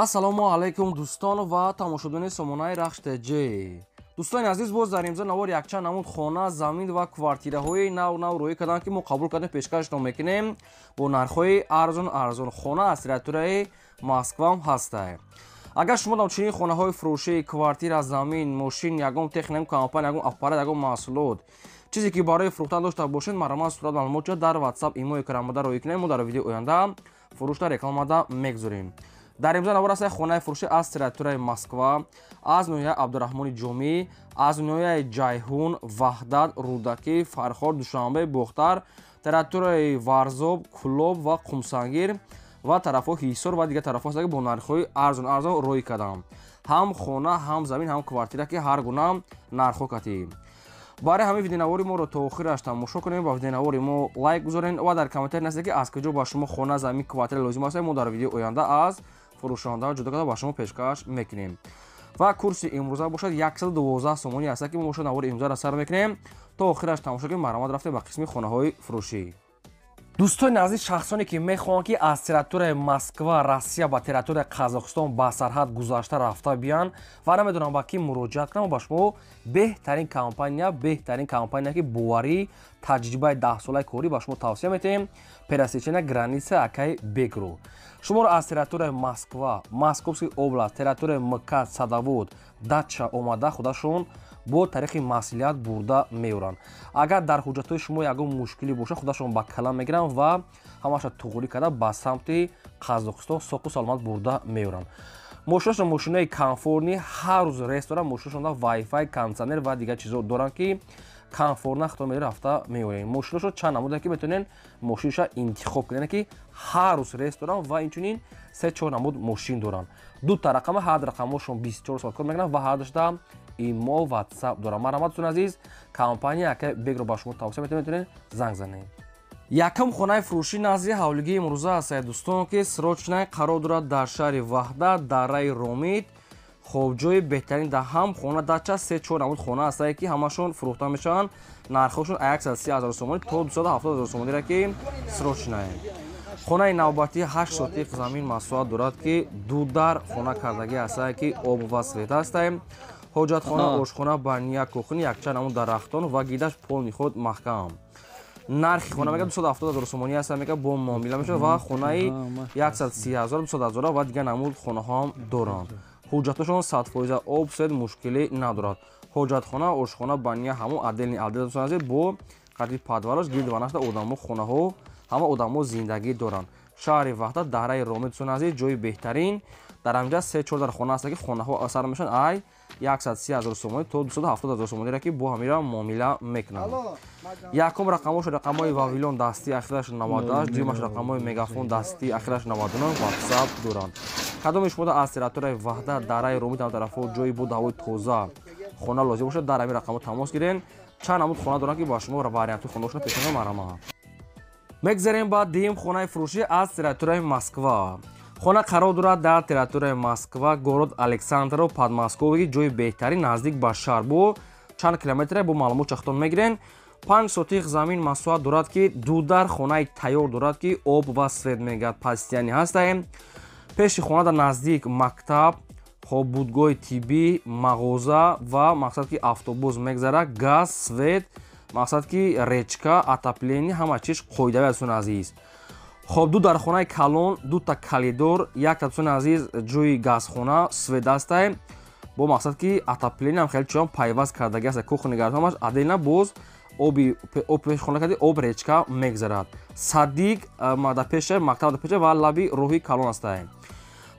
ассалому алайкум дӯстон ва тамошобини сомонаи рахштеҷӣ. дӯстони азиз, боз дар имзо навори якчанд намуд хона, замин ва квартираҳои нав рӯй карданд ки мо қабул кардем, пешкашно мекунем бо нархҳои арзон хона аз территорияи Москва ҳастад. агар шумо дар чунин хонаҳои фурӯшии квартира, замин, мошин, ягон техника, компания, ягон аппарат, ягон маҳсулот чизе ки барои фурӯхтан дошта бошед, маромад сурат маълумот шуда дар WhatsApp имои карамада рӯй кунем. мо дар видеои оянда фурӯшта рекламада мегузорем. дар имзо навор аст хонаи фурӯшӣ аз территорияи Москва, аз ноҳияи Абдурахмони Ҷомӣ, аз ноҳияи Ҷайҳун, Ваҳдат, Рӯдакӣ, Фархор, Душанбе, Бохтар, территорияи Варзоб, Кӯлоб ва Қумсангир ва тарафҳои Ҳисор ва дигар тарафҳо ҳастанд ки бо нархҳои арзон рӯй карданд. ҳам хона, ҳам замин, ҳам квартира ки ҳар гуна нархҳо катӣ. барои ҳамин видеонавори моро то охираш тамошо кунед, ба видеонавори мо лайк гузоред ва дар комментар нависед ки аз куҷо ба шумо хона, замин, квартира лозим аст. мо дар видеои оянда аз фурӯшондаҳо ҷудо карда ба шумо пешкаш мекунем. ва курси имрӯза бошад 112 сомонӣ аст ки мо бошад навори имзоро сар мекунем. то охираш тамошо кунед, маромад рафтем ба қисми хонаҳои фурӯшӣ. дӯстони азиз, шахсоне ки мехоҳанд ки аз территорияи Москва, Россия ба территорияи Қазоқистон ба сарҳад гузашта рафта биёнд ва намедонам ба ки муроҷиат кунам, ба шумо беҳтарин компания ки боварӣ, таҷрибаи 10 солаи корӣ ба шумо тавсия метаҳем. Пересечения границы Акай Бекру. шуморо аз территорияи Москва, Московский област, территорияи МКАД, Садовод, Дача омада худашон бо тариқи маслиҳат бурда меоранд. агар дар ҳуҷҷатҳои шумо ягон мушкилӣ бошад, худашон ба калам мегиранд ва ҳамаша туғурӣ карда ба самти Қазоқистон соқу саломат бурда меоранд. мошинашон мошинаи комфортни, ҳар рӯз рест доранд. мошинашон вайфай, кондитсионер ва дигар чизо доранд ки комфортна хато рафта меорем. мошинашон чанд намуда ки метавонен мошинша интихоб кунен ки ҳар рӯз рест доранд ва инчунин 3-4 намуд мошин доранд. дута рақама, ҳар рақамошон 24 соат кор мекунанд ва ҳар дошта имо, WhatsApp доранд. маромадтон азиз, компания Акай Бекро ба шумо тавсия метавонед занг занед. якум хонаи фурӯшӣ назди ҳавлигии имрӯза аст дӯстон ки срочная қарор дорад дар шаҳри Ваҳдат, дараи Ромид. хоб ҷои беҳтарин да ҳам хона дача 3-4 намуд хона аст ки ҳамашон фурӯхта мешаванд. нархҳошон 130,000 сомонӣ то 270,000 сомониро ки срочная. хонаи навбатӣ 8 сотиқ замин масоҳат дорад ки дудар хона кардагӣ аст ки об ва свет аст. ҳоҷатхона, ошхона, баня, кухня, якчанд намуд дарахтон ва гидаш полни худ маҳкам. нархи хона мега 270,000 сомонӣ аст мега бо муомила мешавад ва хонаи 130,000, 200,000 ва дигар намуд хонаҳоам доранд. ҳуҷҷатошон 100% об, свет мушкилӣ надорад. ҳоҷатхона, ошхона, баня ҳамон адел бо қади падвараш гирд ва нашта одамо хонаҳо, ҳама одамо зиндагӣ доранд. шаҳри Ваҳдат, дараи Ромид азиз, ҷои беҳтарин. дар амҷа 3-4 хона аст ки хонаҳо сар мешаванд ай 130,000 сомонӣ то 270,000 сомониро ки бо ҳамира муомила мекунанд. якум рақамош рақамои Вавилон дастӣ ахираш 98, дуюмаш рақамои Мегафон дастӣ ахираш 99 WhatsApp доранд. кадоми шумо аз территорияи Ваҳдат, дараи Ромид ҳам тарафҳо ҷои бо ҳавои тоза хона лозим бошад, дар ҳамин рақамо тамос гирен. чанд намуд хона доранд ки ба шумо вариантҳои хонашона пешона маромад. мегзарем ба дуюм хонаи фурӯшӣ аз территорияи Москва. хона қарор дорад дар территорияи Москва, город Александров, Подмосковье, ҷои беҳтарин наздик ба шаҳр бо чанд километре бо маълумот чахтон мегирен. 5 сотиқ замин масоҳат дорад ки дудар хонаи тайёр дорад ки об ва свет мегӯяд пастияни ҳастаем. пеши хона дар наздик мактаб, хоббудгоҳи тиббӣ, мағоза ва мақсад ки автобус мегзарад, газ, свет, мақсад ки речка, отопление, ҳама чиз қоидави астон азиз. хоб ду дар хонаи калон, дута калидор, як татсон азиз ҷои газхона, свет астаем бо мақсад ки отопление ҳам хеле чиён пайваст кардагӣ аст. кухни гарҳамаш адена боз оби пешхона карди об речка мегзарад. садик дар пеше мактаб дар пеше ва лаби роҳи калон астаем.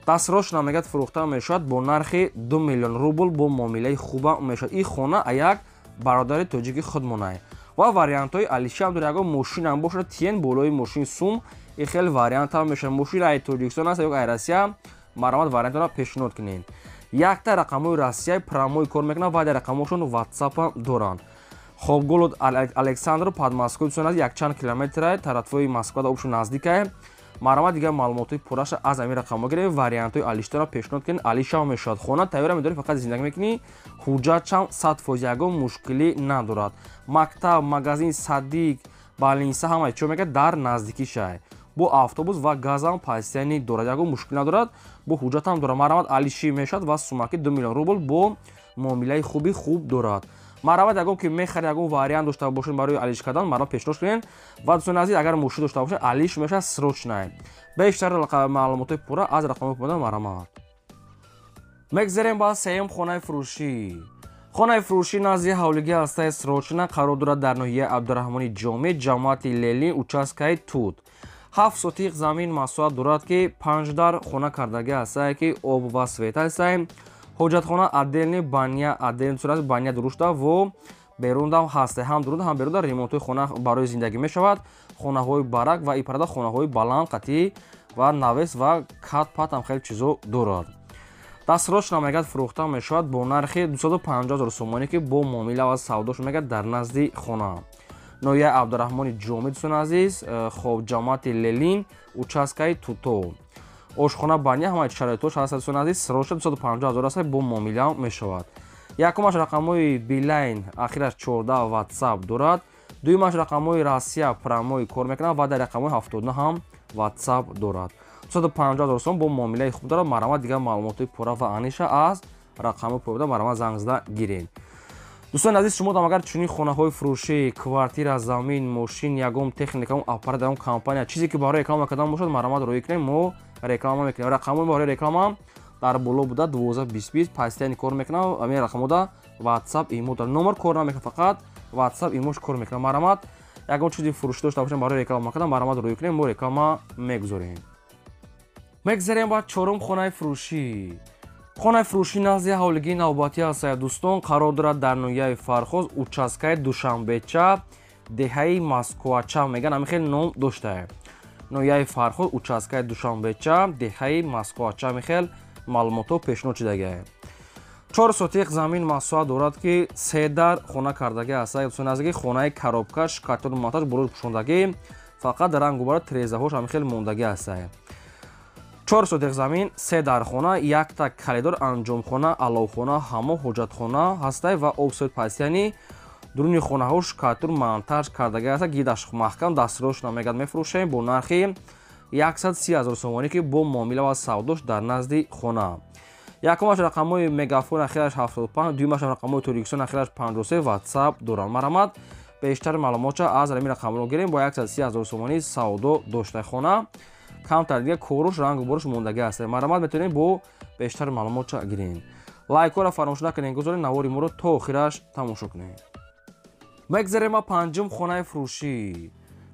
дастрошна мегӯяд фурӯхта мешавад бо нархи 2 миллион рубл бо муомилаи хуба мешавад. ин хона як бародари тоҷики худ монай ва вариантҳои алиши ҳам дорад. ягон мошин ҳам бошад тиен болои мошин сум, ин хеле вариант ҳам мешавад. мошин ай Тоҷикистон аст ё ай Россия, маромад вариантро пешниҳод кунед. якта рақамои Россия промой кор мекунад ва дар рақамошон WhatsApp доранд. хоб город Александров, Подмосковье аст, якчанд километр тарафҳои Москва обшо наздикае. маромад дигар маълумотои пурраша аз ҳамин рақамо гирем. вариантҳои алиштаро пешниҳод кунед. алишам мешавад. хона тайёра медорӣ, фақат зиндагӣ мекунӣ. ҳуҷҷатшам 100% ягон мушкилӣ надорад. мактаб, магазин, садик, балинса ҳама чо мегӯяд дар наздикӣ шаҳр. бо автобус ва газам позитсияни дорад, ягон мушкил надорад, бо ҳуҷҷатам дорад. Марамат алиши мешад ва сумаки 2 миллион рубл бо муомилаи хуб дорад. Марамат ягон ки мехаред, ягон вариант дошта бошед барои алиш кардан, марамат пешниҳод кунед ва дӯстони азиз, агар мушкил дошта бошед, алиш мешад срочнай. Бештар маълумотои пурра аз рақамҳои помода марамат. мегзарем ба сеюм хонаи фурӯшӣ. хонаи фурӯшӣ назди ҳавлигии ҳастаи срочна қарор дорад дар ноҳияи абдурраҳмони ҷомед, ҷамоати лелин, участкаи тут. 7 сотиқ замин масоҳат дорад ки 5 дар хона кардагӣ ҳастае ки об ва свет ҳастае. ҳоҷатхона отдельни баня, отдельни сурати баня дурушта во берундам ҳастае. ҳам дуруда, ҳам беруда ремонтҳои хона барои зиндагӣ мешавад. хонаҳои барак ва ипарада хонаҳои баланд, қатӣ ва навес ва кат-пат ҳам хеле чизо дорад. дастрочна мегӯяд фурӯхта мешавад бо нархи 250 000 сомонӣ ки бо муомила ва савдош мегӯяд дар назди хона. ноҳияи абдурраҳмони ҷомед дӯстони азиз, хоб ҷамоати лелин, участкаи туто. ошхона баня ҳамаи шароитош ҳаст дӯстони азиз, срочна 250 000 аст бо муомила мешавад. якумаш рақамҳои билайн ахираш 14 ватсап дорад. дуюмаш рақамҳои Россия промои кор мекунад ва дар рақамҳои 79 ҳам ватсап дорад. 250 000 сом бо муомилаи хуб дорад. Марамат дигар маълумотои пурра ва аниша аз рақамҳои помода марамат занг зада гиред. дӯстони азиз, шумо дам агар чунин хонаҳои фурӯшӣ, квартира, замин, мошин, ягон техника, аппарат, ягон компания чизе ки барои реклама кардан бошад, марамат роӣ кунем, мо реклама мекунем. рақамҳои барои реклама дар боло буда 122020 пастияни кор мекунам. амин рақамода WhatsApp, имо дар номер кор намекунад, фақат WhatsApp, имош кор мекунад. марамат ягон чизи фурӯшӣ дошта бошем барои реклама кардан, марамат роӣ кунем, мо реклама мегузорем. мегзарем ба чорум хонаи фурӯшӣ. хонаи фурӯшӣ назди ҳавлигии навбатӣ ҳастае дӯстон, қарор дорад дар ноҳияи Фархоз, участкаи Душанбеча, деҳаи Москвача меган, ҳамин хел ном доштае. ноҳияи Фархоз, участкаи Душанбеча, деҳаи Москвача, ҳамин хел маълумотҳо пешниҳод шудагае. 4 сотиқ замин масоҳат дорад ки 3 дар хона кардагӣ ҳастае дӯстони азиз, хонаи коробка, шкатор монтаж, болои пӯшондагӣ, фақат рангу баро трезаҳош ҳамин хел мондагӣ ҳастае. 4 сотиқ замин, 3 дар хона, 1 та калидор, анҷомхона, аловхона, ҳаммом, ҳоҷатхона ҳастае ва обсоид пастияни дуруни хонаҳо шкатур монтаж кардагӣ ҳастае. гидаш маҳкам дастрочна мегӯяд мефурӯшем бо нархи 130 000 сомонӣ ки бо муомила ва савдош дар назди хона. якумаш рақамҳои мегафон ахираш 75, дуюмаш рақамҳои Ториксон ахираш 53 WhatsApp доранд. марамат бештари маълумотша аз рамин рақамҳо гирем бо 130 000 сомонӣ савдо доштаи хона. камтар дига корош рангу бориш мондагӣ ҳастае. марамат метавонем бо бештари маълумотша гирем. лайкора фаромӯш накунед, гузоред навори моро то охираш тамошо кунед. мегзарем ба панҷум хонаи фурӯшӣ.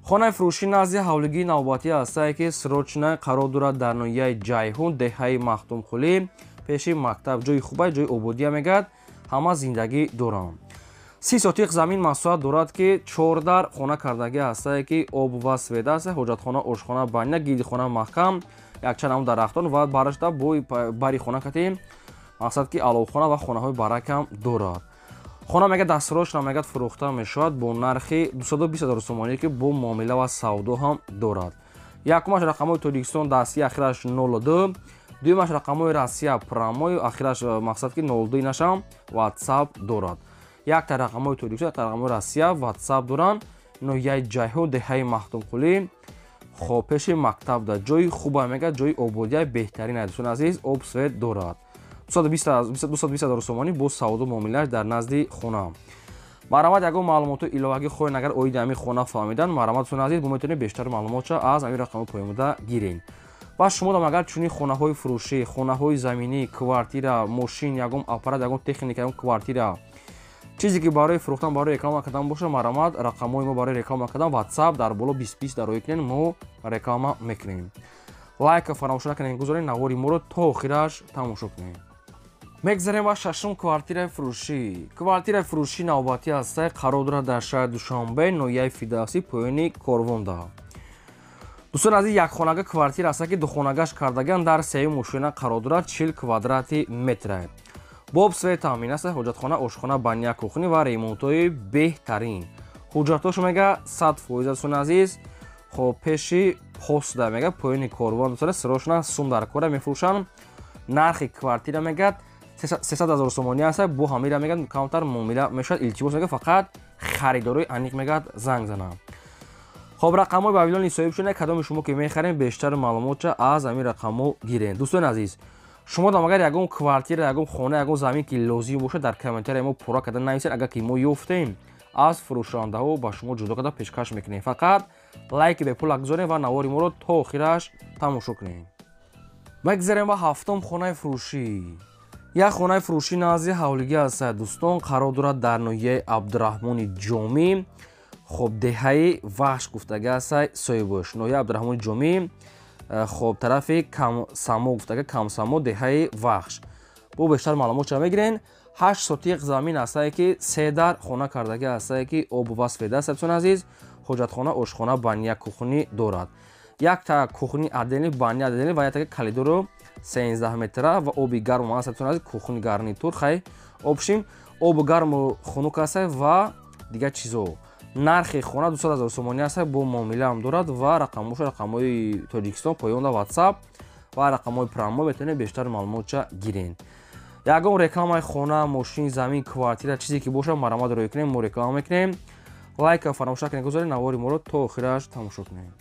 хонаи фурӯшӣ назди ҳавлигии навбатӣ ҳастае ки срочна қарор дорад дар ноҳияи Ҷайҳун, деҳаи Махтумқулӣ, пеши мактаб. ҷои хубай, ҷои ободия мегӯяд, ҳама зиндагӣ дорам. 30 сотиқ замин масоҳат дорад ки 4 дар хона кардагӣ ҳастае ки об ва свет ҳастае, ҳоҷатхона, ошхона, баня, гирди хона маҳкам, якчанд ҳам дарахтон ва барашда бари хона катем, мақсад ки аловхона ва хонаҳои баракам дорад. хона мегӯяд дастрочна мегӯяд фурӯхта мешавад бо нархи 220 000 сомонӣ ки бо муомила ва савдо ҳам дорад. якумаш рақамҳои Ториксон дастӣ ахираш 02, дуюмаш рақамҳои Россия промои ахираш мақсад ки 02 инашам WhatsApp дорад. як та рақамҳои Ториксон, як та рақамҳои Россия WhatsApp доранд. ноҳияи Ҷайҳун, деҳаи Махтумқулӣ, хоб пеши мактаб да. ҷои хубай мегӯяд, ҷои ободия беҳтарин аст дӯстони азиз, об свет дорад. 220 000 сомонӣ бо савдо муомилааш дар назди хона. марамат ягон маълумотои иловагӣ хоҳед агар оиди ҳамин хона фаҳмидан, марамат дӯстони азиз, мо метавонем бештари маълумотша аз ҳамин рақамҳои поимуда гирем. ва шумо дам агар чунин хонаҳои фурӯшӣ, хонаҳои заминӣ, квартира, мошин, ягон аппарат, ягон техника, ягон квартира, чизе ки барои фурӯхтан, барои реклама кардан боша, марамат рақамҳои мо барои реклама кардан WhatsApp дар боло 2020 дар роӣ кунед, мо реклама мекунем. лайка фаромӯш накунед, гузоред навори моро то охираш тамошо кунед. мегзарем ба шашум квартираи фурӯшӣ. квартираи фурӯшӣ навбатӣ ҳастае, қарор дорад дар шаҳри Душанбе, ноҳияи Фидавсӣ, поёни Корвонда. дӯстони азиз, якхонага квартира ҳастае ки духонагаш кардагиан дар сеюм мошина қарор дорад, 40 квадрати метре. боб свет таъмин аст, ҳоҷатхона, ошхона, баня, кухни ва ремонтҳои беҳтарин. ҳуҷҷатош мега 100% дӯстони азиз, хоб пеши постда мега поёни Корвон дӯстони срочна сум дар кора мефурӯшанд. нархи квартира мегад 300 000 сомонӣ аст, бо ҳамира мегад камтар муомила мешавад, илтимос мега фақат харидорои аниқ мегад занг занам. خب رقم‌های بابلیانی صاحب شونه کدام شما که می‌خرین بیشتر معلومات از همین رقم‌ها گیرین. دوستان عزیز شما دام اگر یگون کوارتیر یگون خونه یگون زمین که لازم باشه در کامنت‌ها ما پورا کردن نویسید. اگر که ما یافتیم از فروشنده‌ها با شما جدا کرده پیشکش می‌کنیم. فقط لایک به پول بگذارین و نواری ما رو تا آخرش تماشا کنین. بگذاریم با هفتم خانه فروشی. یک خانه فروشی نازی حولگی است دوستان، قرار دارد در ناحیه عبدالرحمن جامی. خب دهه وحش گفتگی است صاحبش ناحیه عبدالرحمن جامی. خب طرف کم سامو گفتگی کم سامو دهه وحش. بو بیشتر معلومات چه میگیرین؟ 8 سوتیق زمین است که 3 در خانه کردگی است که آب وصف است دوستان عزیز. حاجتخانه، آشخانه، بانیا، کوخنی دارد. یک تا کوخنی عدلی، بانیا عدلی و یک تا کلیدورو 13 متر و آبی گرم است دوستان عزیز. کوخنی گارنیتور خیلی آبشیم آب گرم و خنک است و دیگه چیزا. نرخ خانه 200,000 سومانی است با معامله هم دارد و رقمش رقم‌های تاجیکستان پایان واتساپ و رقم‌های پراما بتونه بیشتر معلومات گیرین. یگان رکلام خانه، ماشین، زمین، کوارتیر چیزی که باشه مرامت روی کنیم ما رکلام میکنیم. لایک و فراموش نکنید گذارید نواری ما رو تا آخرش تماشا کنیم.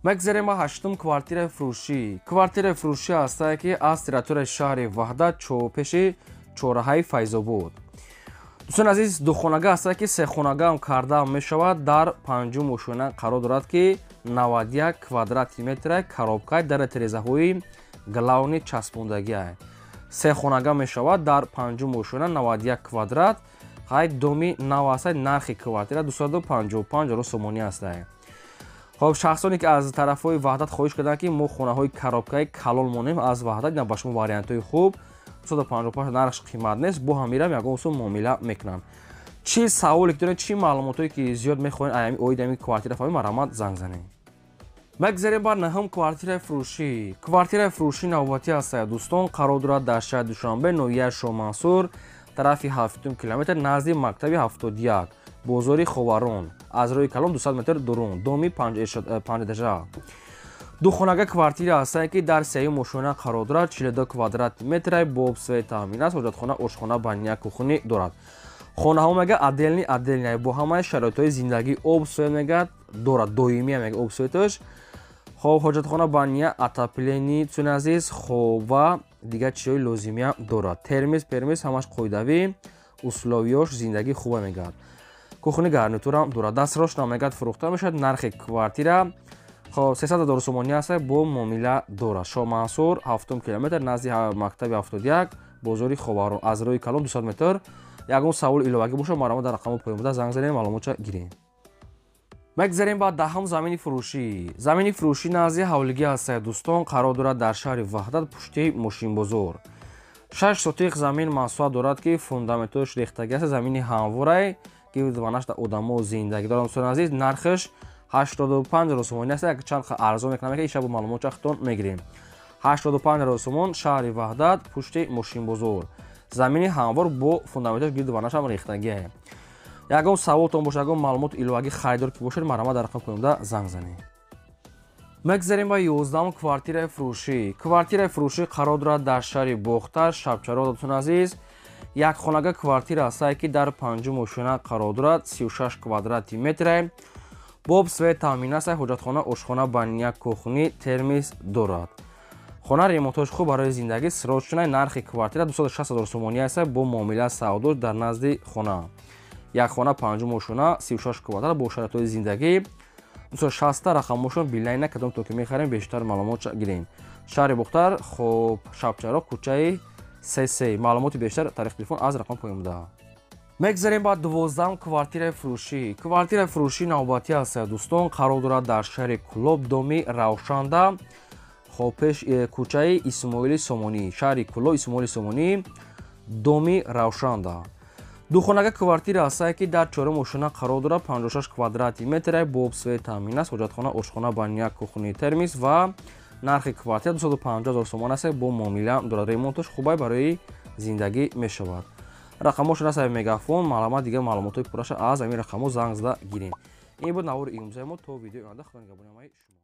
بگذاریم با هشتم کوارتیر فروشی. کوارتیر فروشی است که از تریتور شهر وحدت چوپش چهارراه فیض‌آباد. دوستان عزیز دو خانگاه است که سه خانگاه هم کرده می شود. در پنجم ماشینه قرار دارد که 91 کвадрат متر коробка در تریزه های گلاونی چسبوندگی است. سه خانگاه می شود در پنجم ماشینه 91 کвадрат. های دومی نو است. نرخ کوارتیر 255 سومانی است. خب شخصانی که از طرف های وحدت خواهش کردن که ما خانه های коробка کلال مونیم از وحدت اینا با شما واریانت های خوب 255 نرخش قیمت نیست با همیرم یگان سو معامله میکنن. چی سوالی دارین چی معلوماتی که زیاد میخواین ایامی اویدمی کوارتیر فهمی مرامت زنگ زنین. بگذاریم بر نهم کوارتیر فروشی. کوارتیر فروشی نوبتی است دوستان، قرار دارد در شهر دوشنبه ناحیه شامنصور طرف 7 کیلومتر نزدیک مکتب 71 بازار خوارون از روی کلام 200 متر درون دومی 5 درجه. دو خانگاه کوارتیر است که در سه ماشینه قرار دارد. 42 کвадрат متر با آبسوی تامین است. حاجتخانه، آشخانه، بانیا، کوخنی دارد. خانه ها میگه عدلنی با همه شرایط های زندگی آبسوی میگه دارد. دویمی میگه آبسویتش. خب حاجتخانه، بانیا، اتاپلینی چون عزیز خوب و دیگه چیزای لازمی هم دارد. ترمیز همش قاعدوی اصولویاش زندگی خوبه میگه. کوخنی گارنیتور هم دارد. دستراش نمیگه فروخته میشه. نرخ کوارتیر خب 300,000 سومانی است با معامله دارد. شامنصور 7 کیلومتر نزدیک مکتب 71 بازار خوارون از روی کلام 200 متر. یگان سوال ایلوگی باشه مرامت در رقم پایین زنگ زنید معلومات گیرین. بگذاریم با دهم زمین فروشی. زمین فروشی نزدیک حولگی است دوستان، قرار دارد در شهر وحدت پشتی ماشین بازار. 6 سوتیق زمین محصول دارد که فوندامنتش ریختگی است. زمین همواره که دوانش در آدما زندگی دارند دوستان عزیز. نرخش 85 سومانی است. یک چند ارزان میکنم که این شب معلومات چختون میگیریم. 85 سومون شهر وحدت پشت ماشین بازار. زمین هموار با فوندامنتش گرد دوانش هم ریختگی است. یگان سوالتون باشه یگان معلومات ایلوگی خریدار که باشه مرامت در رقم پایین زنگ زنید. بگذاریم با 11م کوارتیر فروشی. کوارتیر فروشی قرار دارد در شهر باختر شبچرا دوستان عزیز. یک خانگاه کوارتیر است که در 5 ماشینه قرار دارد. 36 کвадрат متر با آبسوی تامین است. حاجتخانه، آشخانه، بانیا، کوخنی، ترمیز دارد. خانه ریمونتش خوب برای زندگی سراچونه. نرخ کوارتیر 260,000 سومانی است با معامله سعودی در نزد خانه. یک خانه 5 ماشینه 36 کвадрат با شرایط زندگی 260 رقمشون بیلین کدام تو که میخریم بیشتر معلومات گیرین. شهر باختر خب شبچرا کوچه 33 معلومات بیشتر تاریخ تلفن از رقم پایین ده. بگذاریم با 12م کوارتیر فروشی. کوارتیر فروشی نوبتی است دوستان، قرار دارد در شهر کلوب دومی روشنده خب پیش کوچه اسماعیل سومانی. شهر کلوب اسماعیل سومانی دومی روشنده. دو خانگاه کوارتیر است که در 4 ماشینه قرار دارد. 56 کвадрат متر با آبسوی تامین است. حاجتخانه، آشخانه، بانیا، کوخنی، ترمیز و نرخ کوارتیر 250,000 سومان است با معامله دارد. ریمونتش خوبه برای زندگی می شود. رقمش را سر مگافون معلومات دیگه معلومات پورش از همین رقمو زنگ زده گیرین. این بود نوار امروز ما. تو ویدیو آینده خدا نگهدار شما.